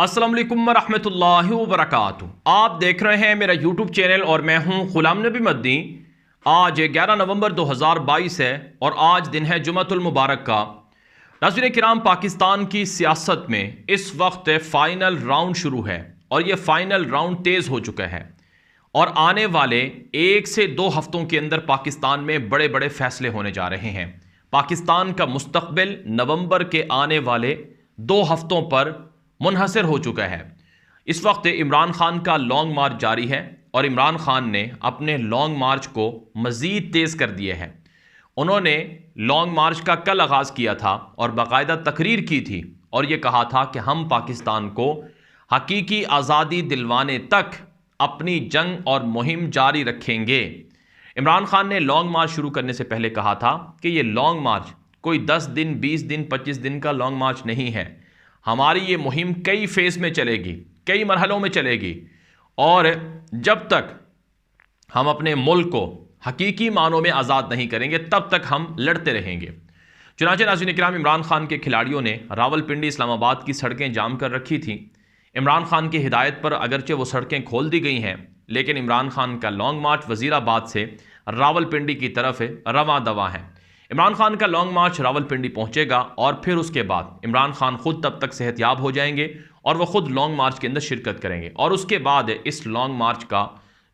अस्सलाम वालेकुम रहमतुल्लाहि व बरकातुहू। आप देख रहे हैं मेरा यूट्यूब चैनल और मैं हूं गुलाम नबी मदनी। आज 11 नवंबर 2022 है और आज दिन है जुमअतुल मुबारक का। नाज़रीन किराम, पाकिस्तान की सियासत में इस वक्त फाइनल राउंड शुरू है और ये फाइनल राउंड तेज़ हो चुका है और आने वाले 1 से 2 हफ्तों के अंदर पाकिस्तान में बड़े बड़े फैसले होने जा रहे हैं। पाकिस्तान का मुस्तकबिल नवंबर के आने वाले 2 हफ्तों पर मुनहसर हो चुका है। इस वक्त इमरान खान का लॉन्ग मार्च जारी है और इमरान खान ने अपने लॉन्ग मार्च को मज़ीद तेज़ कर दिया है। उन्होंने लॉन्ग मार्च का कल आगाज़ किया था और बाकायदा तकरीर की थी और ये कहा था कि हम पाकिस्तान को हकीकी आज़ादी दिलवाने तक अपनी जंग और मुहिम जारी रखेंगे। इमरान खान ने लॉन्ग मार्च शुरू करने से पहले कहा था कि ये लॉन्ग मार्च कोई 10 दिन, 20 दिन, 25 दिन का लॉन्ग मार्च नहीं है। हमारी ये मुहिम कई फेज़ में चलेगी, कई मरहलों में चलेगी और जब तक हम अपने मुल्क को हकीकी मानों में आज़ाद नहीं करेंगे तब तक हम लड़ते रहेंगे। चुनांचे नाज़रीन किराम, इमरान खान के खिलाड़ियों ने रावलपिंडी इस्लामाबाद की सड़कें जाम कर रखी थी। इमरान खान की हिदायत पर अगरचे वो सड़कें खोल दी गई हैं, लेकिन इमरान खान का लॉन्ग मार्च वज़ीराबाद से रावलपिंडी की तरफ रवां दवा है। इमरान खान का लॉन्ग मार्च रावलपिंडी पहुंचेगा और फिर उसके बाद इमरान खान खुद तब तक सेहतयाब हो जाएंगे और वह खुद लॉन्ग मार्च के अंदर शिरकत करेंगे और उसके बाद इस लॉन्ग मार्च का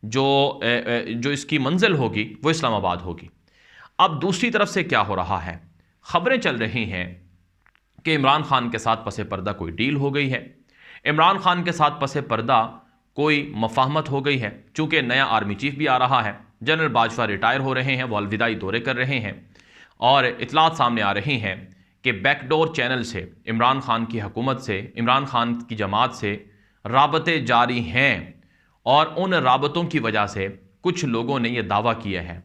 जो इसकी मंजिल होगी वो इस्लामाबाद होगी। अब दूसरी तरफ से क्या हो रहा है, खबरें चल रही हैं कि इमरान खान के साथ पसे पर्दा कोई डील हो गई है। इमरान खान के साथ पसे पर्दा कोई मफाहमत हो गई है। चूंकि नया आर्मी चीफ भी आ रहा है, जनरल बाजवा रिटायर हो रहे हैं, वो अलविदाई दौरे कर रहे हैं और इतलात सामने आ रही हैं कि बैकडोर चैनल से इमरान खान की हुकूमत से, इमरान खान की जमात से राबते जारी हैं और उन राबतों की वजह से कुछ लोगों ने यह दावा किया है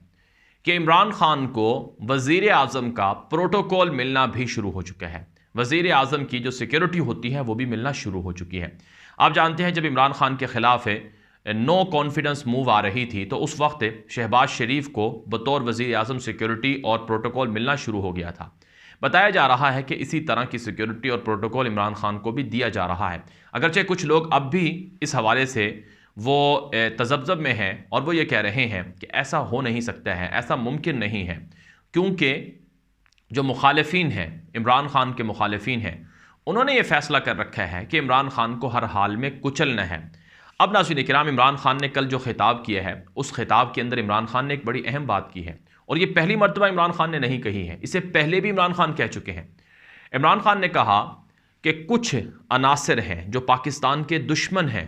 कि इमरान खान को वज़ीर आज़म का प्रोटोकॉल मिलना भी शुरू हो चुका है। वज़ीर आज़म की जो सिक्योरिटी होती है वो भी मिलना शुरू हो चुकी है। आप जानते हैं जब इमरान खान के ख़िलाफ़ नो कॉन्फिडेंस मूव आ रही थी तो उस वक्त शहबाज शरीफ को बतौर वज़ीर आज़म सिक्योरिटी और प्रोटोकॉल मिलना शुरू हो गया था। बताया जा रहा है कि इसी तरह की सिक्योरिटी और प्रोटोकॉल इमरान खान को भी दिया जा रहा है। अगरचे कुछ लोग अब भी इस हवाले से वो तज़ब्ज़ब में हैं और वो ये कह रहे हैं कि ऐसा हो नहीं सकता है, ऐसा मुमकिन नहीं है, क्योंकि जो मुखालिफिन हैं, इमरान खान के मुखालिफिन हैं, उन्होंने ये फ़ैसला कर रखा है कि इमरान खान को हर हाल में कुचलना है। अब नाज़रीन किराम, इमरान खान ने कल जो खिताब किया है उस खिताब के अंदर इमरान खान ने एक बड़ी अहम बात की है और ये पहली मरतबा इमरान खान ने नहीं कही है, इससे पहले भी इमरान खान कह चुके हैं। इमरान खान ने कहा कि कुछ अनासर हैं जो पाकिस्तान के दुश्मन हैं,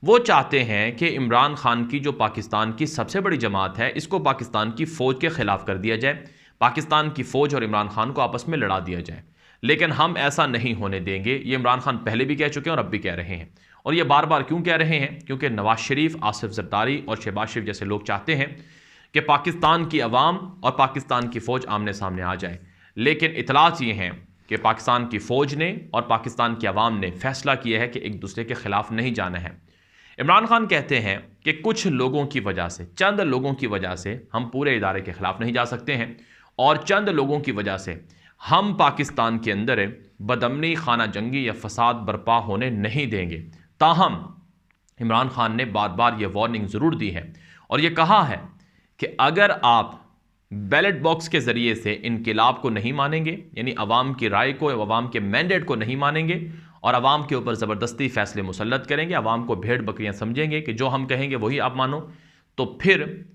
वो चाहते हैं कि इमरान खान की जो पाकिस्तान की सबसे बड़ी जमात है इसको पाकिस्तान की फ़ौज के ख़िलाफ़ कर दिया जाए, पाकिस्तान की फ़ौज और इमरान खान को आपस में लड़ा दिया जाए, लेकिन हम ऐसा नहीं होने देंगे। ये इमरान खान पहले भी कह चुके हैं और अब भी कह रहे हैं। और ये बार बार क्यों कह रहे हैं? क्योंकि नवाज शरीफ, आसिफ जरदारी और शहबाज शरीफ जैसे लोग चाहते हैं कि पाकिस्तान की अवाम और पाकिस्तान की फ़ौज आमने सामने आ जाए। लेकिन इतलात ये हैं कि पाकिस्तान की फ़ौज ने और पाकिस्तान की अवाम ने फ़ैसला किया है कि एक दूसरे के ख़िलाफ़ नहीं जाना है। इमरान खान कहते हैं कि कुछ लोगों की वजह से, चंद लोगों की वजह से हम पूरे इदारे के ख़िलाफ़ नहीं जा सकते हैं और चंद लोगों की वजह से हम पाकिस्तान के अंदर बदअमनी, खाना जंगी या फसाद बर्पा होने नहीं देंगे। ताहम इमरान खान ने बार बार ये वार्निंग ज़रूर दी है और ये कहा है कि अगर आप बैलेट बॉक्स के ज़रिए से इनकिलाब को नहीं मानेंगे, यानी अवाम की राय को, अवाम के मैंडेट को नहीं मानेंगे और अवाम के ऊपर ज़बरदस्ती फ़ैसले मुसल्लत करेंगे, अवाम को भेड़ बकरियाँ समझेंगे कि जो हम कहेंगे वही आप मानो, तो फिर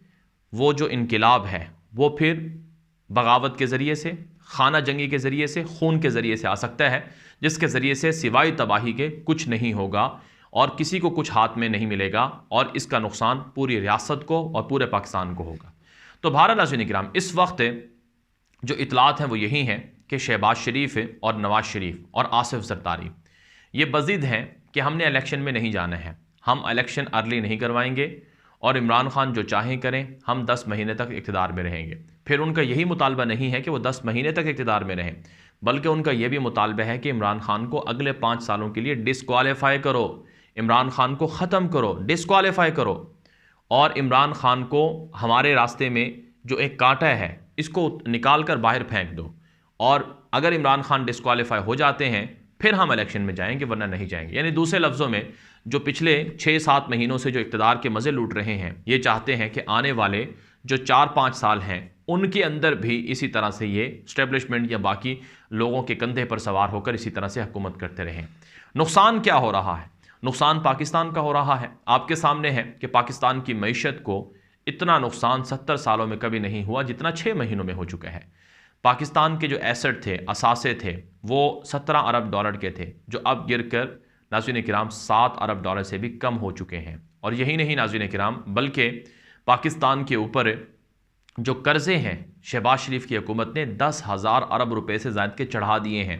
वो जो इनकिलाब है वो फिर बगावत के ज़रिए से, खाना जंगी के ज़रिए से, खून के ज़रिए से आ सकता है, जिसके ज़रिए से सिवाय तबाही के कुछ नहीं होगा और किसी को कुछ हाथ में नहीं मिलेगा और इसका नुकसान पूरी रियासत को और पूरे पाकिस्तान को होगा। तो बहरहाल नाज़रीन किराम, इस वक्त जो इतलात हैं वो यही हैं कि शहबाज शरीफ और नवाज शरीफ और आसिफ जरदारी ये बज़िद हैं कि हमने इलेक्शन में नहीं जाना है, हम इलेक्शन अर्ली नहीं करवाएंगे और इमरान खान जो चाहें करें, हम 10 महीने तक इक़्तिदार में रहेंगे। फिर उनका यही मुतालबा नहीं है कि वो 10 महीने तक इक़्तिदार में रहें, बल्कि उनका यह भी मुतालबा है कि इमरान खान को अगले 5 सालों के लिए डिस्क्वालीफाई करो, इमरान खान को ख़त्म करो, डिस्क्वालीफाई करो और इमरान खान को हमारे रास्ते में जो एक कांटा है इसको निकाल कर बाहर फेंक दो। और अगर इमरान खान डिस्क्वालीफाई हो जाते हैं फिर हम इलेक्शन में जाएंगे, वरना नहीं जाएंगे। यानी दूसरे लफ्ज़ों में, जो पिछले 6-7 महीनों से जो इक़्तिदार के मज़े लूट रहे हैं, ये चाहते हैं कि आने वाले जो 4-5 साल हैं उनके अंदर भी इसी तरह से ये स्टैब्लिशमेंट या बाकी लोगों के कंधे पर सवार होकर इसी तरह से हुकूमत करते रहें। नुकसान क्या हो रहा है? नुकसान पाकिस्तान का हो रहा है। आपके सामने है कि पाकिस्तान की मईशत को इतना नुकसान 70 सालों में कभी नहीं हुआ जितना 6 महीनों में हो चुका है। पाकिस्तान के जो एसेट थे, असासे थे, वो 17 अरब डॉलर के थे, जो अब गिरकर नाज़रीन किराम 7 अरब डॉलर से भी कम हो चुके हैं। और यही नहीं नाज़रीन किराम, बल्कि पाकिस्तान के ऊपर जो कर्ज़े हैं, शहबाज शरीफ की हुकूमत ने 10,000 अरब रुपए से ज़ायद के चढ़ा दिए हैं।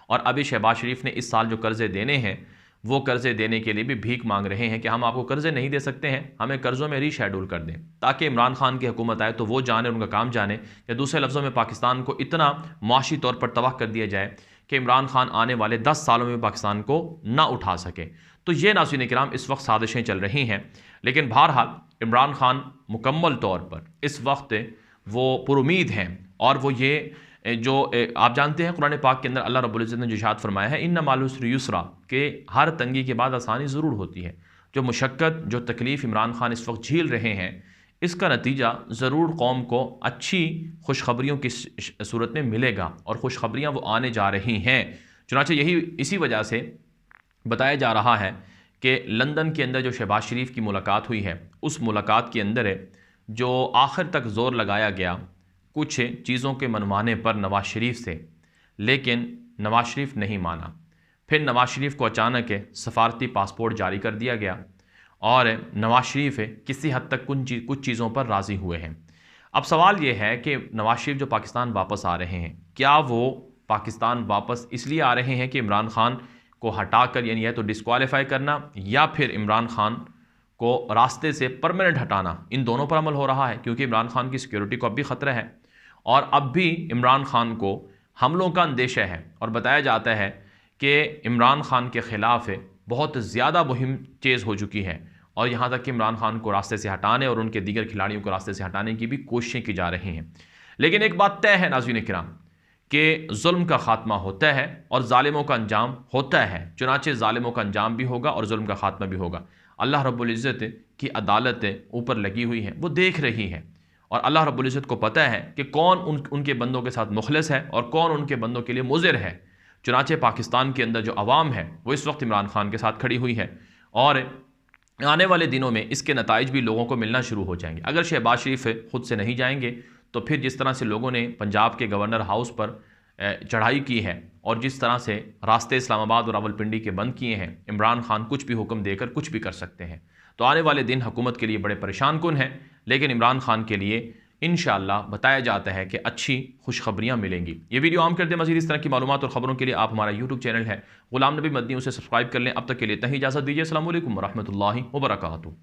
और अभी शहबाज शरीफ ने इस साल जो कर्ज़े देने हैं, वो कर्ज़े देने के लिए भी भीख मांग रहे हैं कि हम आपको कर्ज़े नहीं दे सकते हैं, हमें कर्ज़ों में रीशेड्यूल कर दें, ताकि इमरान खान की हुकूमत आए तो वो जाने, उनका काम जाने। या दूसरे लफ्ज़ों में, पाकिस्तान को इतना मुआशी तौर पर तबाह कर दिया जाए कि इमरान खान आने वाले 10 सालों में पाकिस्तान को ना उठा सके। तो ये नाज़रीन किराम इस वक्त साजिशें चल रही हैं। लेकिन बहरहाल इमरान खान मुकम्मल तौर पर इस वक्त वो पुरुमीद हैं। और वो ये जो आप जानते हैं, कुरान पाक के अंदर अल्लाह रब्बुल इज़्ज़त ने जो इरशाद फरमाया है, इन्ना माल उस्रि युस्रा, के हर तंगी के बाद आसानी ज़रूर होती है। जो मुशक्क़त, जो तकलीफ़ इमरान खान इस वक्त झेल रहे हैं, इसका नतीजा ज़रूर कौम को अच्छी खुशखबरियों की सूरत में मिलेगा। और खुशखबरियाँ वो आने जा रही हैं। चुनांचे यही इसी वजह से बताया जा रहा है कि लंदन के अंदर जो शहबाज शरीफ की मुलाकात हुई है, उस मुलाकात के अंदर जो आखिर तक ज़ोर लगाया गया कुछ चीज़ों के मनवाने पर नवाज शरीफ से, लेकिन नवाज शरीफ नहीं माना। फिर नवाज शरीफ को अचानक सफारती पासपोर्ट जारी कर दिया गया और नवाज शरीफ किसी हद तक कुछ चीज़ों पर राज़ी हुए हैं। अब सवाल ये है कि नवाज शरीफ जो पाकिस्तान वापस आ रहे हैं, क्या वो पाकिस्तान वापस इसलिए आ रहे हैं कि इमरान खान को हटाकर, यानी या तो डिस्क्वालीफाई करना या फिर इमरान खान को रास्ते से परमानेंट हटाना, इन दोनों पर अमल हो रहा है? क्योंकि इमरान खान की सिक्योरिटी को अब भी ख़तरा है और अब भी इमरान खान को हमलों का अंदेशा है। और बताया जाता है कि इमरान खान के ख़िलाफ़ बहुत ज़्यादा मुहिम तेज़ हो चुकी है और यहाँ तक कि इमरान खान को रास्ते से हटाने और उनके दीगर खिलाड़ियों को रास्ते से हटाने की भी कोशिशें की जा रही हैं। लेकिन एक बात तय है नाज़रीन किराम, कि जुल्म का ख़ात्मा होता है और ज़ालिमों का अंजाम होता है। चुनांचे ज़ालिमों का अंजाम भी होगा और जुल्म का ख़ात्मा भी होगा। अल्लाह रब्बुल इज़्ज़त की अदालत ऊपर लगी हुई है, वो देख रही है। और अल्लाह रब्बुल इज़्ज़त को पता है कि कौन उनके बंदों के साथ मुखलिस है और कौन उनके बंदों के लिए मुज़िर है। चुनांचे पाकिस्तान के अंदर जो अवाम है वो इस वक्त इमरान खान के साथ खड़ी हुई है और आने वाले दिनों में इसके नताइज भी लोगों को मिलना शुरू हो जाएंगे। अगर शहबाज शरीफ खुद से नहीं जाएंगे तो फिर जिस तरह से लोगों ने पंजाब के गवर्नर हाउस पर चढ़ाई की है और जिस तरह से रास्ते इस्लामाबाद और रावलपिंडी के बंद किए हैं, इमरान खान कुछ भी हुक्म देकर कुछ भी कर सकते हैं। तो आने वाले दिन हुकूमत के लिए बड़े परेशान कुन हैं, लेकिन इमरान खान के लिए इंशाअल्लाह बताया जाता है कि अच्छी खुशखबरियाँ मिलेंगी। ये वीडियो आम कर दें। मज़ीद इस तरह की मालूमात और ख़बरों के लिए आप हमारा यूट्यूब चैनल है गुलाम नबी मदनी, उसे सब्सक्राइब कर लें। अब तक के लिए इतना ही इजाज़त दीजिए। अस्सलामु अलैकुम व रहमतुल्लाहि व बरकातुहू।